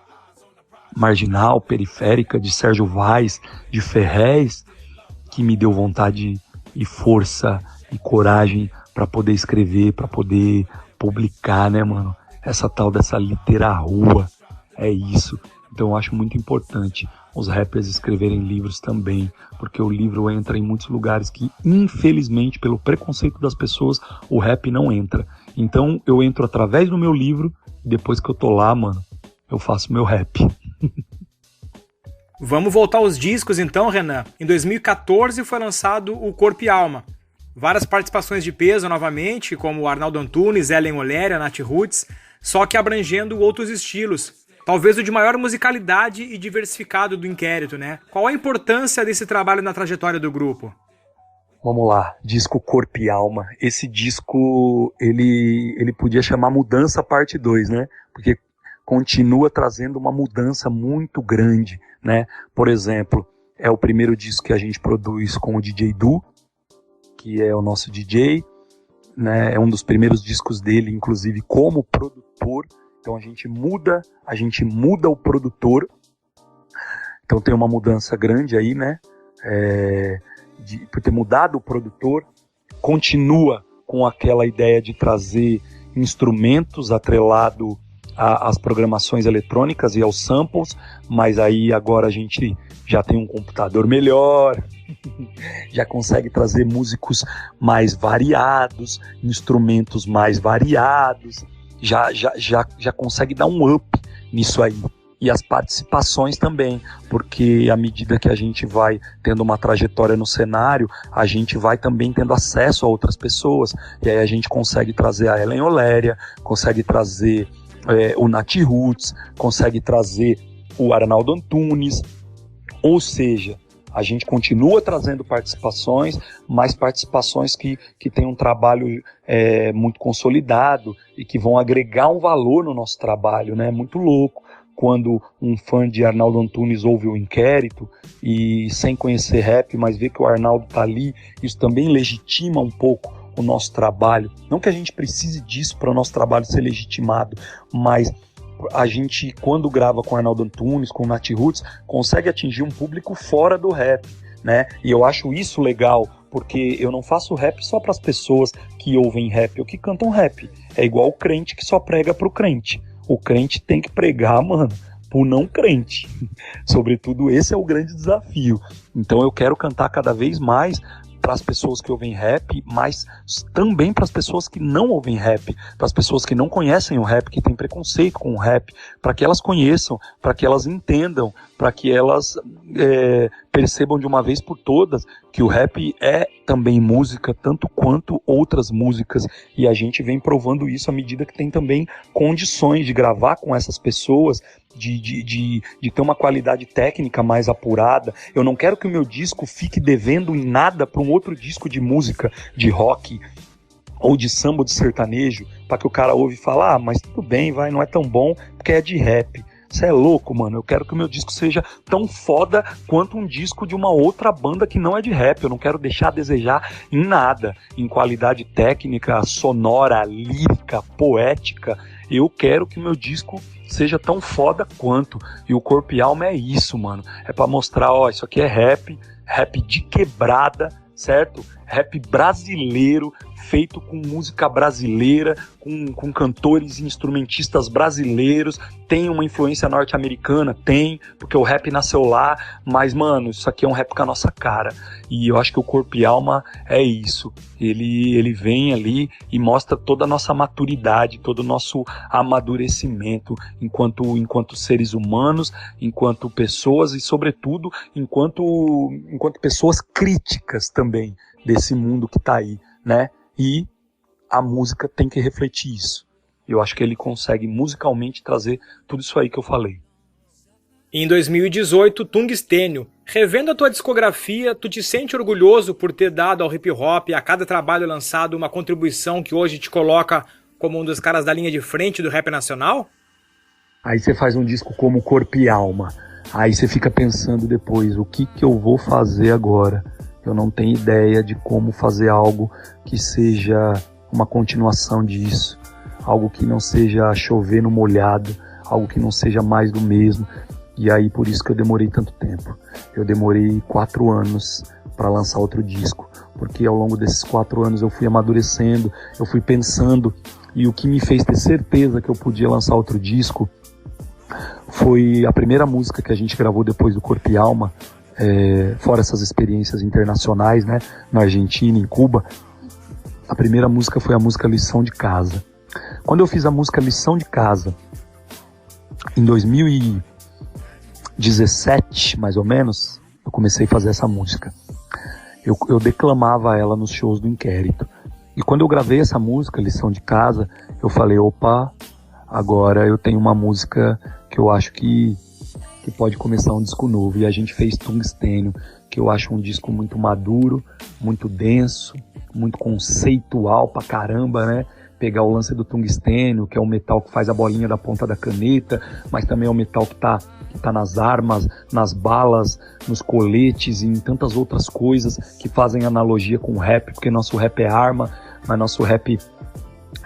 marginal, periférica, de Sérgio Vaz, de Ferrez, que me deu vontade e força e coragem para poder escrever, para poder publicar, né, mano? Essa tal dessa litera-rua, é isso. Então eu acho muito importante os rappers escreverem livros também, porque o livro entra em muitos lugares que, infelizmente, pelo preconceito das pessoas, o rap não entra. Então eu entro através do meu livro, e depois que eu tô lá, mano, eu faço meu rap. Vamos voltar aos discos então, Renan. Em 2014 foi lançado o Corpo e Alma. Várias participações de peso novamente, como Arnaldo Antunes, Ellen Oléria, Nath Roots, só que abrangendo outros estilos. Talvez o de maior musicalidade e diversificado do Inquérito, né? Qual a importância desse trabalho na trajetória do grupo? Vamos lá, disco Corpo e Alma. Esse disco, ele podia chamar Mudança Parte 2, né? Porque continua trazendo uma mudança muito grande, né? Por exemplo, é o primeiro disco que a gente produz com o DJ Du, que é o nosso DJ, né? É um dos primeiros discos dele, inclusive, como produtor. Então a gente muda o produtor. Então tem uma mudança grande aí, né? Por ter mudado o produtor. Continua com aquela ideia de trazer instrumentos atrelado às programações eletrônicas e aos samples, mas aí agora a gente já tem um computador melhor, já consegue trazer músicos mais variados, instrumentos mais variados, já consegue dar um up nisso aí. E as participações também, porque à medida que a gente vai tendo uma trajetória no cenário, a gente vai também tendo acesso a outras pessoas, e aí a gente consegue trazer a Ellen Oléria, consegue trazer o Nath Roots, consegue trazer o Arnaldo Antunes, ou seja, a gente continua trazendo participações, mas participações que têm um trabalho muito consolidado e que vão agregar um valor no nosso trabalho, né? Muito louco quando um fã de Arnaldo Antunes ouve o Inquérito e sem conhecer rap, mas vê que o Arnaldo tá ali, isso também legitima um pouco o nosso trabalho. Não que a gente precise disso para o nosso trabalho ser legitimado, mas a gente, quando grava com Arnaldo Antunes, com Nath Roots, consegue atingir um público fora do rap, né? E eu acho isso legal, porque eu não faço rap só para as pessoas que ouvem rap ou que cantam rap. É igual o crente que só prega pro crente. O crente tem que pregar, mano, pro não crente. Sobretudo esse é o grande desafio. Então eu quero cantar cada vez mais para as pessoas que ouvem rap, mas também para as pessoas que não ouvem rap, para as pessoas que não conhecem o rap, que têm preconceito com o rap, para que elas conheçam, para que elas entendam para que elas percebam de uma vez por todas que o rap é também música, tanto quanto outras músicas, e a gente vem provando isso à medida que tem também condições de gravar com essas pessoas, de ter uma qualidade técnica mais apurada. Eu não quero que o meu disco fique devendo em nada para um outro disco de música, de rock, ou de samba ou de sertanejo, para que o cara ouve e fala, mas tudo bem, vai, não é tão bom, porque é de rap. Você é louco, mano. Eu quero que o meu disco seja tão foda quanto um disco de uma outra banda que não é de rap. Eu não quero deixar a desejar em nada, em qualidade técnica, sonora, lírica, poética. Eu quero que o meu disco seja tão foda quanto. E o Corpo e Alma é isso, mano. É pra mostrar, ó, isso aqui é rap, rap de quebrada, certo? Rap brasileiro, feito com música brasileira, com cantores e instrumentistas brasileiros. Tem uma influência norte-americana? Tem, porque o rap nasceu lá, mas, mano, isso aqui é um rap com a nossa cara. E eu acho que o Corpo e Alma é isso. Ele vem ali e mostra toda a nossa maturidade, todo o nosso amadurecimento enquanto seres humanos, enquanto pessoas e, sobretudo, enquanto pessoas críticas também desse mundo que tá aí, né? E a música tem que refletir isso. Eu acho que ele consegue musicalmente trazer tudo isso aí que eu falei. Em 2018, Tungstênio. Revendo a tua discografia, tu te sente orgulhoso por ter dado ao hip hop, a cada trabalho lançado, uma contribuição que hoje te coloca como um dos caras da linha de frente do rap nacional? Aí você faz um disco como Corpo e Alma. Aí você fica pensando depois, o que eu vou fazer agora? Eu não tenho ideia de como fazer algo que seja uma continuação disso, algo que não seja chover no molhado, algo que não seja mais do mesmo. E aí por isso que eu demorei tanto tempo. Eu demorei 4 anos para lançar outro disco, porque ao longo desses 4 anos eu fui amadurecendo, eu fui pensando, e o que me fez ter certeza que eu podia lançar outro disco foi a primeira música que a gente gravou depois do Corpo e Alma. Fora essas experiências internacionais, né, na Argentina, em Cuba, a primeira música foi a música Lição de Casa. Quando eu fiz a música Lição de Casa, em 2017, mais ou menos, eu comecei a fazer essa música. Eu declamava ela nos shows do Inquérito. E quando eu gravei essa música, Lição de Casa, eu falei, opa, agora eu tenho uma música que eu acho que pode começar um disco novo. E a gente fez Tungstênio, que eu acho um disco muito maduro, muito denso, muito conceitual pra caramba, né? Pegar o lance do tungstênio, que é o metal que faz a bolinha da ponta da caneta, mas também é o metal que tá nas armas, nas balas, nos coletes e em tantas outras coisas que fazem analogia com o rap, porque nosso rap é arma, mas nosso rap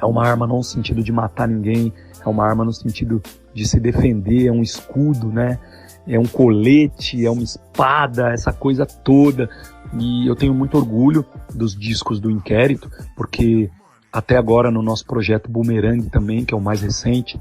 é uma arma não no sentido de matar ninguém, é uma arma no sentido de se defender, é um escudo, né? É um colete, é uma espada, essa coisa toda. E eu tenho muito orgulho dos discos do Inquérito, porque até agora no nosso projeto Boomerang também, que é o mais recente,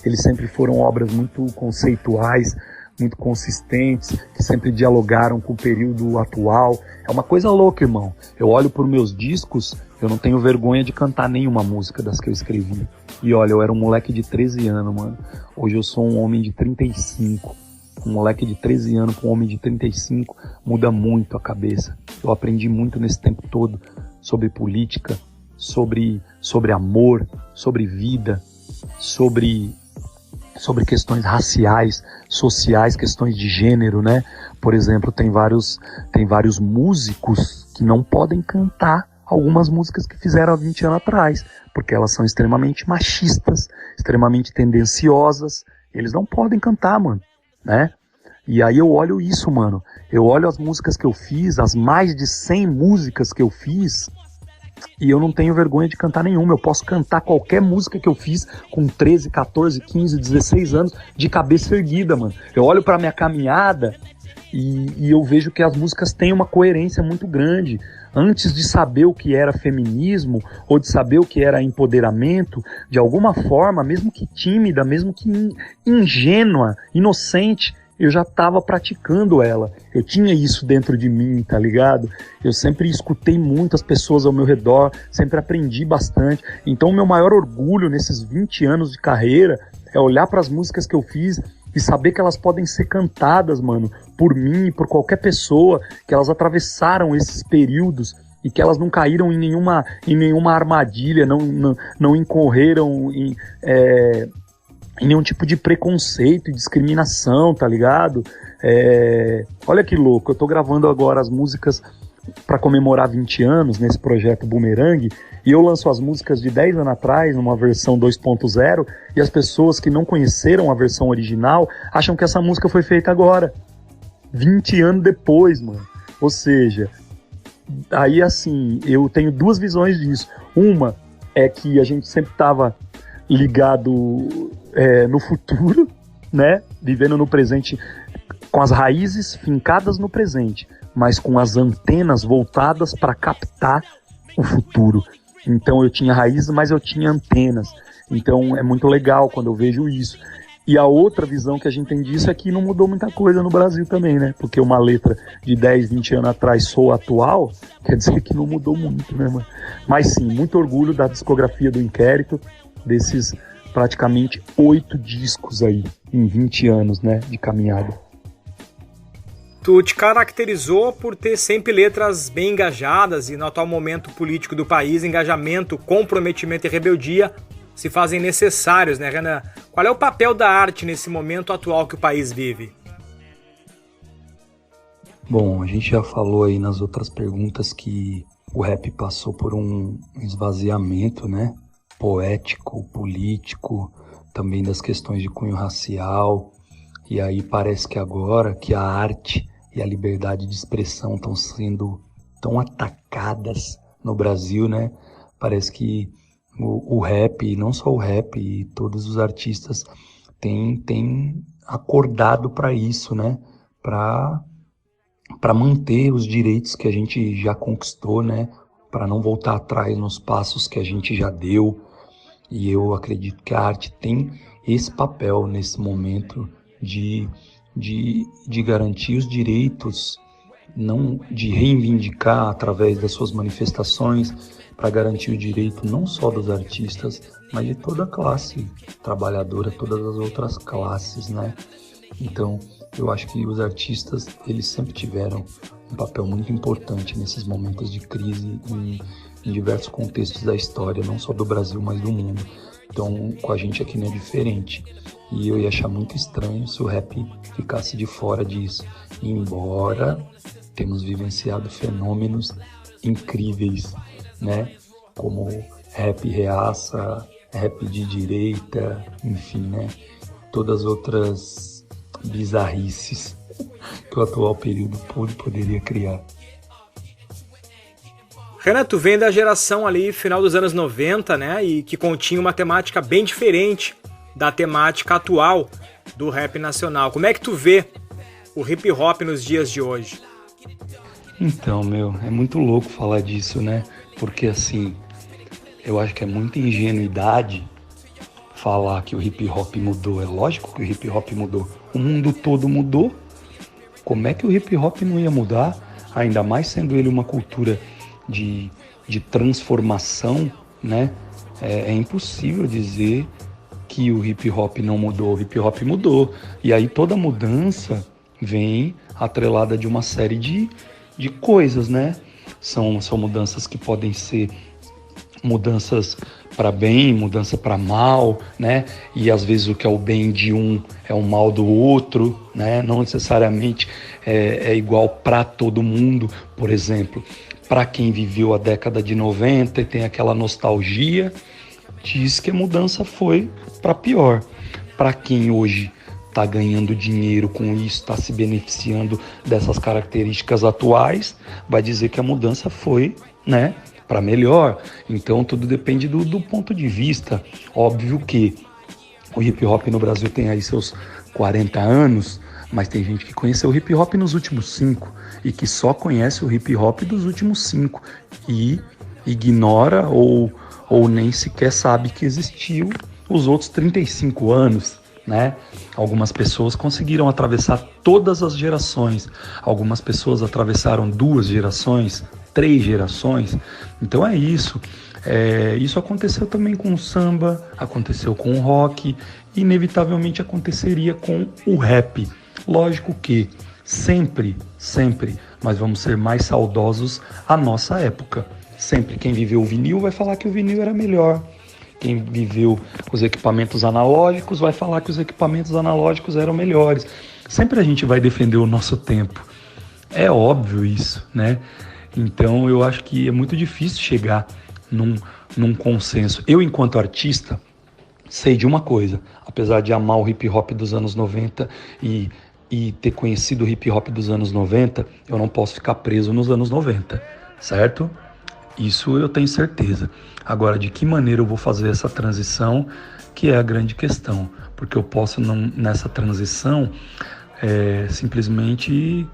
eles sempre foram obras muito conceituais, muito consistentes, que sempre dialogaram com o período atual. É uma coisa louca, irmão. Eu olho para os meus discos, eu não tenho vergonha de cantar nenhuma música das que eu escrevi. E olha, eu era um moleque de 13 anos, mano. Hoje eu sou um homem de 35. Um moleque de 13 anos com um homem de 35 muda muito a cabeça. Eu aprendi muito nesse tempo todo sobre política, sobre amor, sobre vida, sobre questões raciais, sociais, questões de gênero, né? Por exemplo, tem vários músicos que não podem cantar algumas músicas que fizeram há 20 anos atrás, porque elas são extremamente machistas, extremamente tendenciosas. Eles não podem cantar, mano, né? E aí eu olho isso, mano. Eu olho as músicas que eu fiz, as mais de 100 músicas que eu fiz, e eu não tenho vergonha de cantar nenhuma. Eu posso cantar qualquer música que eu fiz com 13, 14, 15, 16 anos de cabeça erguida, mano. Eu olho pra minha caminhada e eu vejo que as músicas têm uma coerência muito grande. Antes de saber o que era feminismo ou de saber o que era empoderamento, de alguma forma, mesmo que tímida, mesmo que ingênua, inocente, eu já estava praticando ela. Eu tinha isso dentro de mim, tá ligado? Eu sempre escutei muitas pessoas ao meu redor, sempre aprendi bastante. Então o meu maior orgulho nesses 20 anos de carreira é olhar para as músicas que eu fiz e saber que elas podem ser cantadas, mano, por mim, por qualquer pessoa, que elas atravessaram esses períodos e que elas não caíram em nenhuma armadilha, não incorreram em nenhum tipo de preconceito e discriminação, tá ligado? Olha que louco, eu tô gravando agora as músicas para comemorar 20 anos nesse projeto Boomerang, e eu lanço as músicas de 10 anos atrás, numa versão 2.0, e as pessoas que não conheceram a versão original acham que essa música foi feita agora, 20 anos depois, mano. Ou seja, aí assim, eu tenho duas visões disso. Uma é que a gente sempre estava ligado no futuro, né? Vivendo no presente, com as raízes fincadas no presente, mas com as antenas voltadas para captar o futuro. Então eu tinha raízes, mas eu tinha antenas. Então é muito legal quando eu vejo isso. E a outra visão que a gente tem disso é que não mudou muita coisa no Brasil também, né? Porque uma letra de 10, 20 anos atrás soa atual, quer dizer que não mudou muito, né, mano? Mas sim, muito orgulho da discografia do Inquérito, desses praticamente 8 discos aí, em 20 anos, né, de caminhada. Tu te caracterizou por ter sempre letras bem engajadas e no atual momento político do país, engajamento, comprometimento e rebeldia se fazem necessários, né, Renan? Qual é o papel da arte nesse momento atual que o país vive? Bom, a gente já falou aí nas outras perguntas que o rap passou por um esvaziamento, né, poético, político, também das questões de cunho racial, e aí parece que agora que a arte e a liberdade de expressão estão sendo tão atacadas no Brasil, né? Parece que o rap, e não só o rap, e todos os artistas têm acordado para isso, né? Para manter os direitos que a gente já conquistou, né? Para não voltar atrás nos passos que a gente já deu. E eu acredito que a arte tem esse papel nesse momento de garantir os direitos, não de reivindicar através das suas manifestações, para garantir o direito não só dos artistas, mas de toda a classe trabalhadora, todas as outras classes, né? Então, eu acho que os artistas, eles sempre tiveram um papel muito importante nesses momentos de crise em diversos contextos da história, não só do Brasil, mas do mundo. Então, com a gente aqui não é diferente. E eu ia achar muito estranho se o rap ficasse de fora disso. Embora temos vivenciado fenômenos incríveis, né? Como rap reaça, rap de direita, enfim, né? Todas as outras bizarrices que o atual período poderia criar. Renan, tu vem da geração ali, final dos anos 90, né? E que continha uma temática bem diferente da temática atual do rap nacional. Como é que tu vê o hip hop nos dias de hoje? Então, é muito louco falar disso, né? Porque assim, eu acho que é muita ingenuidade falar que o hip hop mudou. É lógico que o hip hop mudou. O mundo todo mudou. Como é que o hip hop não ia mudar? Ainda mais sendo ele uma cultura de transformação, né? É impossível dizer que o hip hop não mudou. O hip hop mudou. E aí toda mudança vem atrelada de uma série de coisas, né? São mudanças que podem ser mudanças para bem, mudança para mal, né? E às vezes o que é o bem de um é o mal do outro, né? Não necessariamente é igual para todo mundo. Por exemplo, para quem viveu a década de 90 e tem aquela nostalgia, diz que a mudança foi para pior. Para quem hoje está ganhando dinheiro com isso, está se beneficiando dessas características atuais, vai dizer que a mudança foi, né, para melhor. Então tudo depende do ponto de vista. Óbvio que o hip hop no Brasil tem aí seus 40 anos, mas tem gente que conheceu o hip hop nos últimos 5 e que só conhece o hip hop dos últimos 5 e ignora ou nem sequer sabe que existiu os outros 35 anos, né? Algumas pessoas conseguiram atravessar todas as gerações, algumas pessoas atravessaram 2 gerações, 3 gerações. Então é isso. Isso aconteceu também com o samba, aconteceu com o rock inevitavelmente aconteceria com o rap. Lógico que sempre, nós vamos ser mais saudosos à nossa época. Sempre quem viveu o vinil vai falar que o vinil era melhor. Quem viveu os equipamentos analógicos vai falar que os equipamentos analógicos eram melhores. Sempre a gente vai defender o nosso tempo. É óbvio isso, né? Então eu acho que é muito difícil chegar num consenso. Eu, enquanto artista, sei de uma coisa. Apesar de amar o hip hop dos anos 90 e ter conhecido o hip hop dos anos 90, eu não posso ficar preso nos anos 90, certo? Isso eu tenho certeza. Agora, de que maneira eu vou fazer essa transição, que é a grande questão. Porque eu posso, nessa transição, simplesmente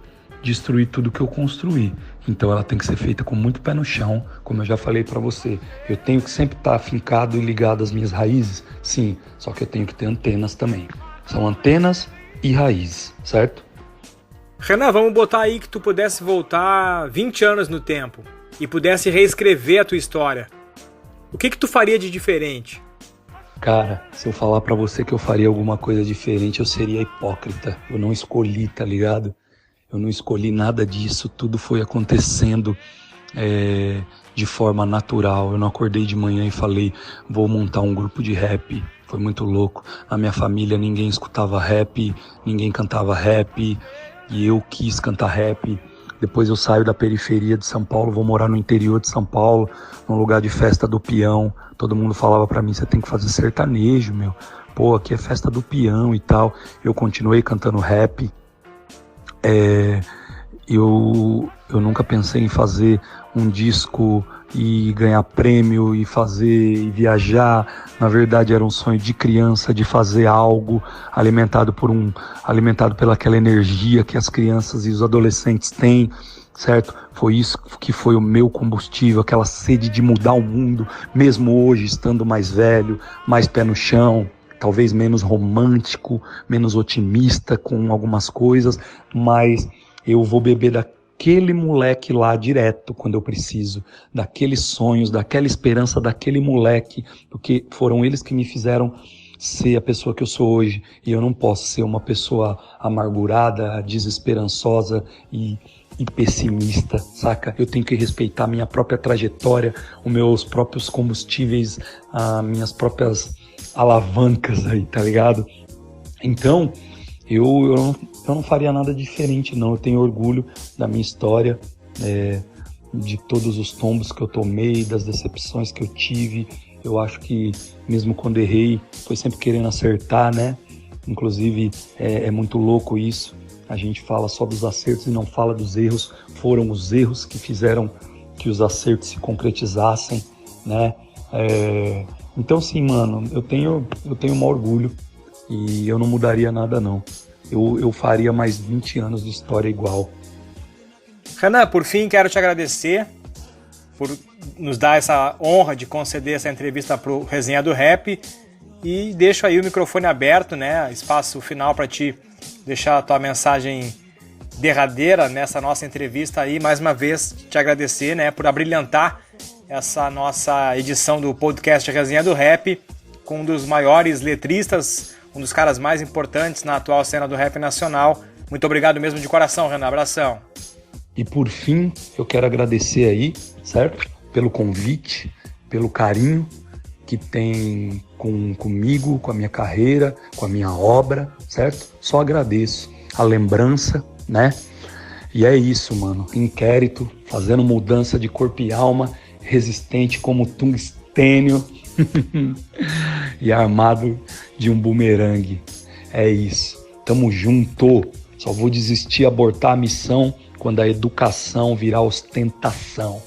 destruir tudo que eu construí. Então ela tem que ser feita com muito pé no chão, como eu já falei para você. Eu tenho que sempre estar afincado e ligado às minhas raízes? Sim, só que eu tenho que ter antenas também. São antenas e raízes, certo? Renan, vamos botar aí que tu pudesse voltar 20 anos no tempo e pudesse reescrever a tua história. O que tu faria de diferente? Cara, se eu falar pra você que eu faria alguma coisa diferente, eu seria hipócrita. Eu não escolhi, tá ligado? Eu não escolhi nada disso, tudo foi acontecendo de forma natural. Eu não acordei de manhã e falei, vou montar um grupo de rap. Foi muito louco. Na minha família ninguém escutava rap, ninguém cantava rap, e eu quis cantar rap. Depois eu saio da periferia de São Paulo, vou morar no interior de São Paulo, num lugar de festa do peão. Todo mundo falava pra mim, você tem que fazer sertanejo, meu. Pô, aqui é festa do peão e tal. Eu continuei cantando rap. Eu nunca pensei em fazer um disco e ganhar prêmio e fazer e viajar. Na verdade era um sonho de criança de fazer algo alimentado pelaquela energia que as crianças e os adolescentes têm, certo? Foi isso que foi o meu combustível, aquela sede de mudar o mundo, mesmo hoje estando mais velho, mais pé no chão, talvez menos romântico, menos otimista com algumas coisas, mas eu vou beber daquele moleque lá direto quando eu preciso, daqueles sonhos, daquela esperança daquele moleque, porque foram eles que me fizeram ser a pessoa que eu sou hoje, e eu não posso ser uma pessoa amargurada, desesperançosa e pessimista, saca? Eu tenho que respeitar a minha própria trajetória, os meus próprios combustíveis, as minhas próprias alavancas aí, tá ligado? Então, eu não faria nada diferente, não. Eu tenho orgulho da minha história, de todos os tombos que eu tomei, das decepções que eu tive. Eu acho que, mesmo quando errei, foi sempre querendo acertar, né? Inclusive, é muito louco isso. A gente fala só dos acertos e não fala dos erros. Foram os erros que fizeram que os acertos se concretizassem, né? Então, sim, mano, eu tenho um orgulho e eu não mudaria nada, não. Eu faria mais 20 anos de história igual. Renan, por fim, quero te agradecer por nos dar essa honra de conceder essa entrevista para o Resenha do Rap, e deixo aí o microfone aberto, né? Espaço final para ti deixar a tua mensagem derradeira nessa nossa entrevista aí. Mais uma vez te agradecer, né, por abrilhantar essa nossa edição do podcast Resenha do Rap com um dos maiores letristas, um dos caras mais importantes na atual cena do rap nacional. Muito obrigado mesmo de coração, Renan. Abração. E por fim, eu quero agradecer aí, certo? Pelo convite, pelo carinho que tem comigo, com a minha carreira, com a minha obra, certo? Só agradeço a lembrança, né? E é isso, mano. Inquérito, fazendo mudança de corpo e alma, resistente como tungstênio e armado de um bumerangue. É isso. Tamo junto. Só vou desistir, abortar a missão quando a educação virar ostentação.